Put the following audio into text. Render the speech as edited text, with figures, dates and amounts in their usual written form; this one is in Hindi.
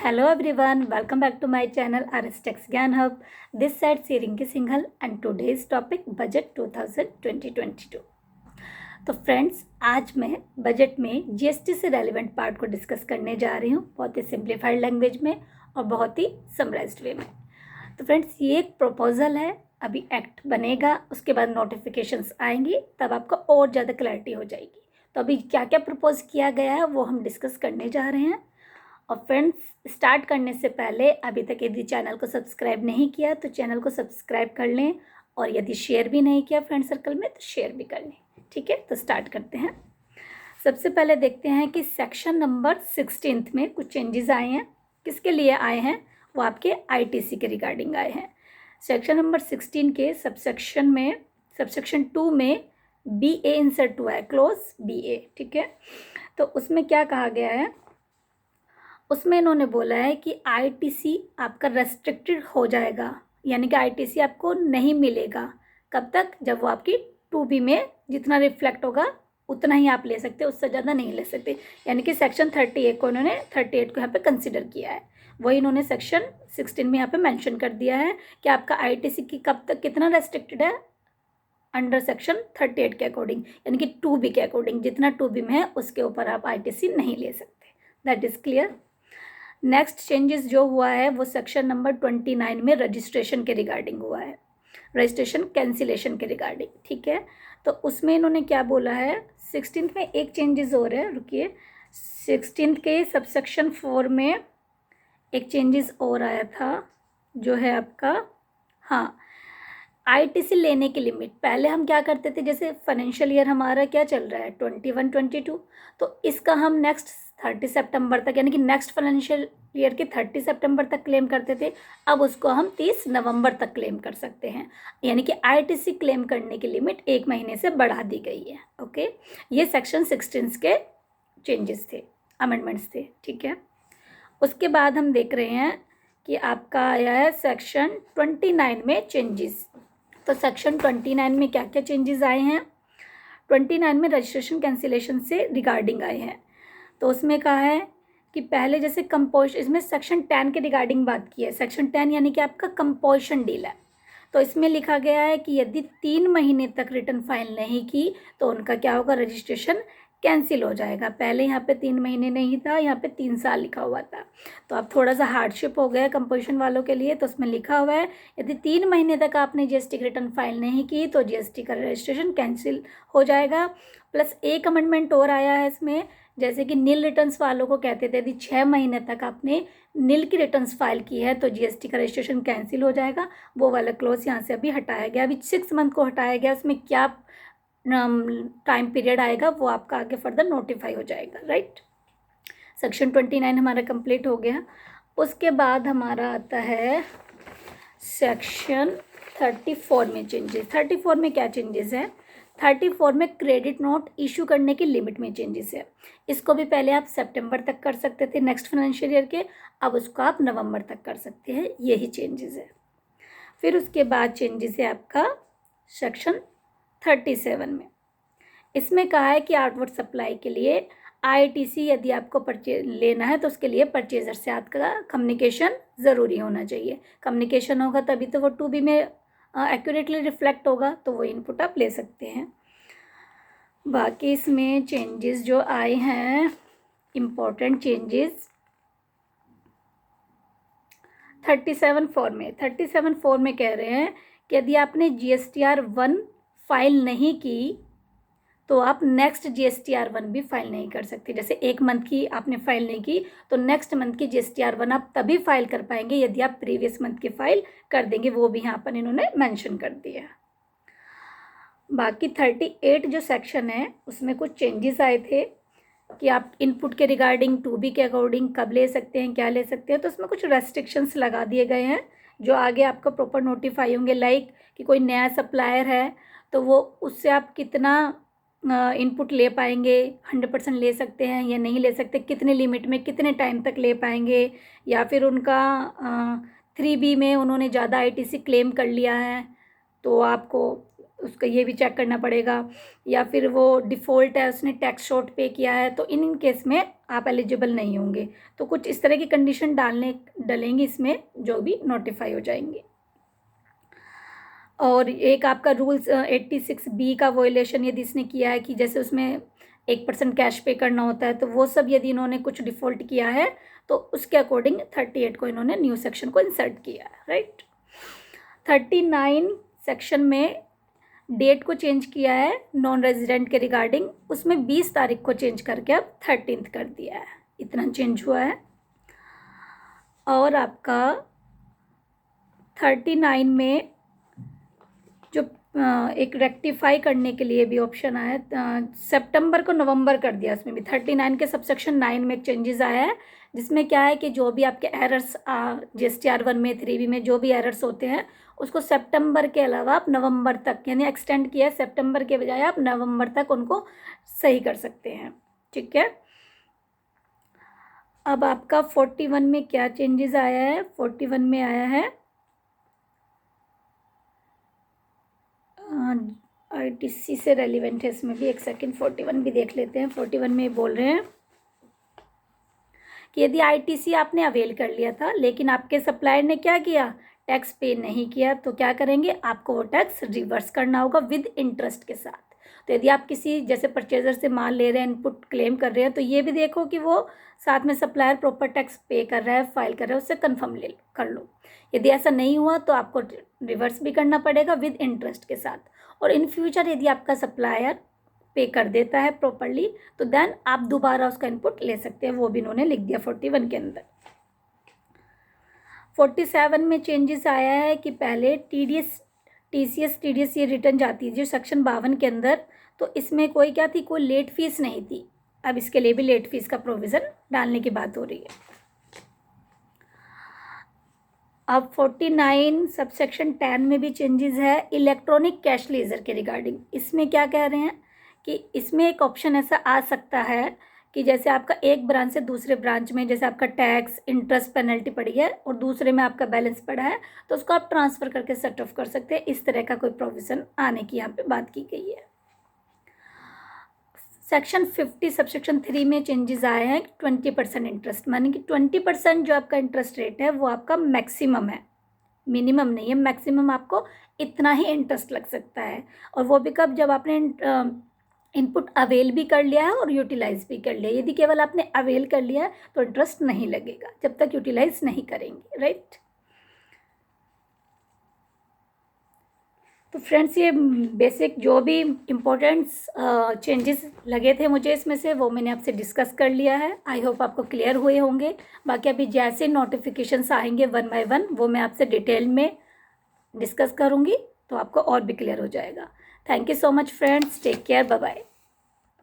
Hello everyone, welcome back to my channel RS Tax Gyan Hub. This side Rinki Singhal and today's topic budget 2020-22. तो फ्रेंड्स, आज मैं बजट में जीएसटी से रेलिवेंट पार्ट को डिस्कस करने जा रही हूँ, बहुत ही सिंप्लीफाइड लैंग्वेज में और बहुत ही समराइज्ड वे में। तो फ्रेंड्स, ये एक प्रपोजल है, अभी एक्ट बनेगा, उसके बाद नोटिफिकेशंस आएंगी, तब आपको और ज़्यादा क्लैरिटी हो जाएगी। तो अभी क्या क्या प्रपोज किया गया है वो हम डिस्कस करने जा रहे हैं। और फ्रेंड्स, स्टार्ट करने से पहले अभी तक यदि चैनल को सब्सक्राइब नहीं किया तो चैनल को सब्सक्राइब कर लें, और यदि शेयर भी नहीं किया फ्रेंड सर्कल में तो शेयर भी कर लें। ठीक है, तो स्टार्ट करते हैं। सबसे पहले देखते हैं कि सेक्शन नंबर 16 में कुछ चेंजेस आए हैं। किसके लिए आए हैं? वो आपके आईटीसी के रिगार्डिंग आए हैं। सेक्शन नंबर 16 के सबसेक्शन 2 में BA इंसर्ट हुआ है, क्लोज BA। ठीक है, तो उसमें क्या कहा गया है? उसमें इन्होंने बोला है कि आईटीसी आपका रेस्ट्रिक्टेड हो जाएगा, यानी कि आईटीसी आपको नहीं मिलेगा। कब तक? जब वो आपकी 2B में जितना रिफ्लेक्ट होगा उतना ही आप ले सकते, उससे ज़्यादा नहीं ले सकते। यानी कि सेक्शन 38 को इन्होंने 38 को यहाँ पे कंसिडर किया है, वही इन्होंने सेक्शन 16 में यहाँ पे मेंशन कर दिया है कि आपका आईटीसी की कब तक कितना रेस्ट्रिक्टेड है, अंडर सेक्शन 38 के अकॉर्डिंग, यानी कि 2B के अकॉर्डिंग। जितना 2B में है उसके ऊपर आप आईटीसी नहीं ले सकते। That is clear. Next changes जो हुआ है वो सेक्शन नंबर 29 में रजिस्ट्रेशन के रिगार्डिंग हुआ है, रजिस्ट्रेशन कैंसिलेशन के रिगार्डिंग। ठीक है, तो उसमें इन्होंने क्या बोला है? 16 में एक चेंजेस हो रहा है, रुकिए। 16 के सबसेक्शन 4 में एक चेंजेस और आया था, जो है आपका, हाँ, आईटीसी लेने की लिमिट। पहले हम क्या करते थे, जैसे फाइनेंशियल ईयर हमारा क्या चल रहा है 21-22, तो इसका हम नेक्स्ट 30 सितंबर तक, यानी कि नेक्स्ट फाइनेंशियल ईयर के 30 सितंबर तक क्लेम करते थे। अब उसको हम 30 नवंबर तक क्लेम कर सकते हैं, यानी कि आईटीसी क्लेम करने की लिमिट 1 महीने से बढ़ा दी गई है। ओके, ये सेक्शन 16 के चेंजेस थे, अमेंडमेंट्स थे। ठीक है, उसके बाद हम देख रहे हैं कि आपका आया है सेक्शन 29 में चेंजेस। तो सेक्शन 29 में क्या क्या चेंजेस आए हैं? 29 में रजिस्ट्रेशन कैंसिलेशन से रिगार्डिंग आए हैं। तो उसमें कहा है कि पहले जैसे कंपोजिशन, इसमें सेक्शन 10 के रिगार्डिंग बात की है। सेक्शन 10 यानी कि आपका कंपोजिशन डील है। तो इसमें लिखा गया है कि यदि 3 महीने तक रिटर्न फाइल नहीं की तो उनका क्या होगा? रजिस्ट्रेशन कैंसिल हो जाएगा। पहले यहाँ पे 3 महीने नहीं था, यहाँ पे 3 साल लिखा हुआ था, तो अब थोड़ा सा हार्डशिप हो गया कंपोजिशन वालों के लिए। तो उसमें लिखा हुआ है यदि 3 महीने तक आपने जीएसटी की रिटर्न फाइल नहीं की तो जीएसटी का रजिस्ट्रेशन कैंसिल हो जाएगा। प्लस एक अमेंडमेंट और आया है इसमें, जैसे कि नील रिटर्न्स वालों को कहते थे यदि 6 महीने तक आपने नील की रिटर्न्स फाइल की है तो जीएसटी का रजिस्ट्रेशन कैंसिल हो जाएगा। वो वाला क्लोज यहाँ से अभी हटाया गया, अभी 6 मंथ को हटाया गया। उसमें क्या टाइम पीरियड आएगा वो आपका आगे फर्दर नोटिफाई हो जाएगा। राइट, सेक्शन 29 हमारा कंप्लीट हो गया। उसके बाद हमारा आता है सेक्शन 34 में चेंजेस। 34 में क्या चेंजेस है? 34 में क्रेडिट नोट इशू करने की लिमिट में चेंजेस है। इसको भी पहले आप सितंबर तक कर सकते थे नेक्स्ट फाइनेंशियल ईयर के, अब उसको आप नवंबर तक कर सकते हैं। यही चेंजेस है। फिर उसके बाद चेंजेस है आपका सेक्शन 37 में। इसमें कहा है कि आउटवर्ड सप्लाई के लिए आईटीसी यदि आपको लेना है तो उसके लिए परचेजर से आपका कम्युनिकेशन ज़रूरी होना चाहिए। कम्युनिकेशन होगा तभी तो वो 2B में एक्यूरेटली रिफ्लेक्ट होगा, तो वो इनपुट आप ले सकते हैं। बाकी इसमें चेंजेस जो आए हैं, इम्पोर्टेंट चेंजेस 37(4) में कह रहे हैं कि यदि आपने GSTR 1 फाइल नहीं की तो आप नेक्स्ट GSTR 1 भी फाइल नहीं कर सकते। जैसे 1 मंथ की आपने फाइल नहीं की तो नेक्स्ट मंथ की GSTR 1 आप तभी फाइल कर पाएंगे यदि आप प्रीवियस मंथ की फाइल कर देंगे। वो भी यहाँ पर इन्होंने मेंशन कर दिया। बाकी 38 जो सेक्शन है उसमें कुछ चेंजेस आए थे कि आप इनपुट के रिगार्डिंग 2B के अकॉर्डिंग कब ले सकते हैं, क्या ले सकते हैं। तो उसमें कुछ रेस्ट्रिक्शंस लगा दिए गए हैं जो आगे आपको प्रॉपर नोटिफाई होंगे। लाइक कि कोई नया सप्लायर है तो वो उससे आप कितना इनपुट ले पाएंगे, 100% ले सकते हैं या नहीं ले सकते, कितने लिमिट में कितने टाइम तक ले पाएंगे, या फिर उनका 3B में उन्होंने ज़्यादा आईटीसी क्लेम कर लिया है तो आपको उसका ये भी चेक करना पड़ेगा, या फिर वो डिफ़ॉल्ट है उसने टैक्स शॉर्ट पे किया है, तो इन केस में आप एलिजिबल नहीं होंगे। तो कुछ इस तरह की कंडीशन डलेंगी इसमें, जो भी नोटिफाई हो जाएंगे। और एक आपका रूल्स 86B का वोलेशन यदि इसने किया है कि जैसे उसमें 1% कैश पे करना होता है, तो वो सब यदि इन्होंने कुछ डिफ़ॉल्ट किया है तो उसके अकॉर्डिंग 38 को इन्होंने न्यू सेक्शन को इंसर्ट किया है, राइट। 39 सेक्शन में डेट को चेंज किया है नॉन रेजिडेंट के रिगार्डिंग, उसमें 20 तारीख को चेंज करके अब 13 कर दिया है, इतना चेंज हुआ है। और आपका 39 में जो एक रेक्टिफाई करने के लिए भी ऑप्शन आया, सितंबर को नवंबर कर दिया, उसमें भी 39 के सबसेक्शन 9 में एक चेंजेस आया है, जिसमें क्या है कि जो भी आपके एरर्स GSTR 1 में 3B में जो भी एरर्स होते हैं उसको सितंबर के अलावा आप नवंबर तक, यानी एक्सटेंड किया है, सितंबर के बजाय आप नवंबर तक उनको सही कर सकते हैं, ठीक है। अब आपका 41 में क्या चेंजेस आया है? 41 में आया है ITC से रेलिवेंट है इसमें भी, एक सेकंड 41 भी देख लेते हैं। 41 में बोल रहे हैं कि यदि ITC आपने अवेल कर लिया था लेकिन आपके सप्लायर ने क्या किया, टैक्स पे नहीं किया, तो क्या करेंगे, आपको वो टैक्स रिवर्स करना होगा विद इंटरेस्ट के साथ। तो यदि आप किसी जैसे परचेजर से माल ले रहे हैं, इनपुट क्लेम कर रहे हैं, तो ये भी देखो कि वो साथ में सप्लायर प्रॉपर टैक्स पे कर रहा है, फाइल कर रहा है, उससे कन्फर्म कर लो। यदि ऐसा नहीं हुआ तो आपको रिवर्स भी करना पड़ेगा विद इंटरेस्ट के साथ। और इन फ्यूचर यदि आपका सप्लायर पे कर देता है प्रॉपरली तो देन आप दोबारा उसका इनपुट ले सकते हैं, वो भी इन्होंने लिख दिया 41 के अंदर। 47 में चेंजेस आया है कि पहले TCS ये रिटर्न जाती है जो सेक्शन 52 के अंदर, तो इसमें कोई क्या थी, कोई लेट फीस नहीं थी, अब इसके लिए भी लेट फीस का प्रोविज़न डालने की बात हो रही है। अब 49 सबसेक्शन 10 में भी चेंजेस है इलेक्ट्रॉनिक कैश लेजर के रिगार्डिंग। इसमें क्या कह रहे हैं कि इसमें एक ऑप्शन ऐसा आ सकता है कि जैसे आपका एक ब्रांच से दूसरे ब्रांच में जैसे आपका टैक्स इंटरेस्ट पेनल्टी पड़ी है और दूसरे में आपका बैलेंस पड़ा है, तो उसको आप ट्रांसफ़र करके सेट ऑफ कर सकते हैं। इस तरह का कोई प्रोविज़न आने की यहाँ पे बात की गई है। सेक्शन 50 सबसेक्शन 3 में चेंजेस आए हैं 20% इंटरेस्ट, माने कि 20% जो आपका इंटरेस्ट रेट है वो आपका मैक्सिमम है, मिनिमम नहीं है, मैक्सिमम आपको इतना ही इंटरेस्ट लग सकता है। और वो भी कब, जब आपने इनपुट अवेल भी कर लिया है और यूटिलाइज भी कर लिया। यदि केवल आपने अवेल कर लिया है तो इंटरेस्ट नहीं लगेगा जब तक यूटिलाइज नहीं करेंगे, राइट। तो फ्रेंड्स ये बेसिक जो भी इम्पोर्टेंट्स चेंजेस लगे थे मुझे इसमें से, वो मैंने आपसे डिस्कस कर लिया है। आई होप आपको क्लियर हुए होंगे। बाकी अभी जैसे नोटिफिकेशंस आएंगे 1 बाय 1 वो मैं आपसे डिटेल में डिस्कस करूँगी, तो आपको और भी क्लियर हो जाएगा। Thank you so much friends, take care, bye bye.